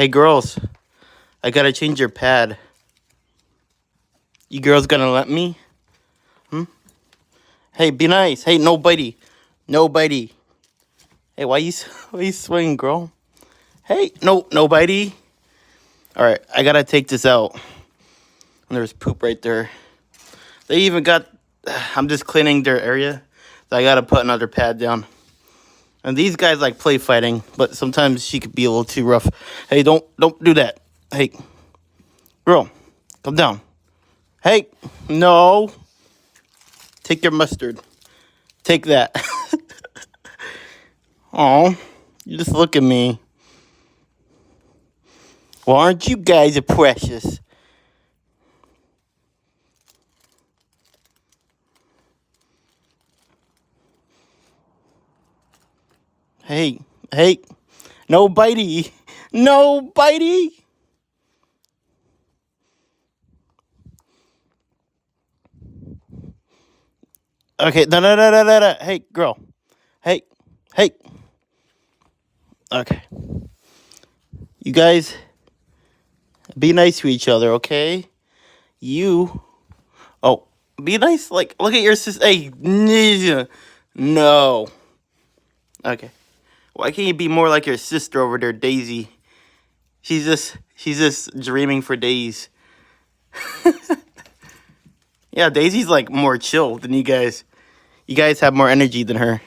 Hey, girls. I gotta change your pad. You girls gonna let me? Hey, be nice. Hey, nobody. Nobody. Hey, why you swinging, girl? Hey, nobody. All right, I gotta take this out. And there's poop right there. They even got. I'm just cleaning their area. So I gotta put another pad down. And these guys like play fighting, but sometimes she could be a little too rough. Hey, don't do that. Hey, girl, come down. Hey, no. Take your mustard. Take that. Oh, you just look at me. Well, aren't you guys precious? Hey, no bitey. No bitey. Okay, no. Hey, girl. Hey. Okay. You guys, be nice to each other, okay? You. Oh, be nice. Like, look at your sister. Hey, no. Okay. Why can't you be more like your sister over there, Daisy? She's just dreaming for days. Yeah, Daisy's like more chill than you guys. You guys have more energy than her.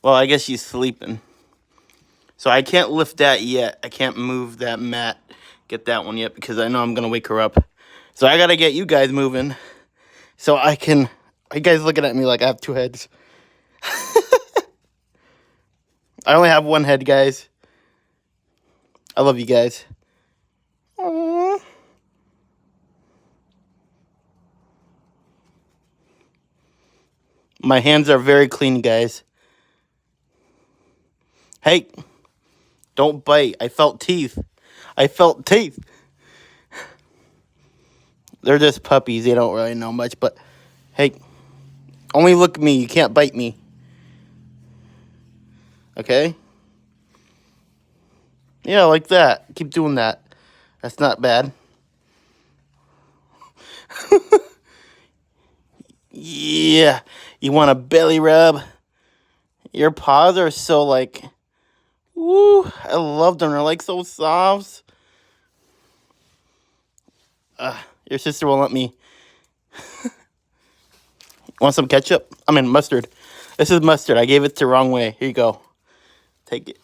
Well, I guess she's sleeping. So I can't lift that yet. I can't move that mat, get that one yet, because I know I'm going to wake her up. So I got to get you guys moving so I can... Are you guys looking at me like I have two heads? I only have one head, guys. I love you guys. Aww. My hands are very clean, guys. Hey, don't bite. I felt teeth. They're just puppies. They don't really know much, but hey, only look at me. You can't bite me. Okay? Yeah, like that. Keep doing that. That's not bad. Yeah. You want a belly rub? Your paws are so like... Woo. I love them. They're like so soft. Your sister won't let me. Want some ketchup? I mean mustard. This is mustard. I gave it the wrong way. Here you go. Take it.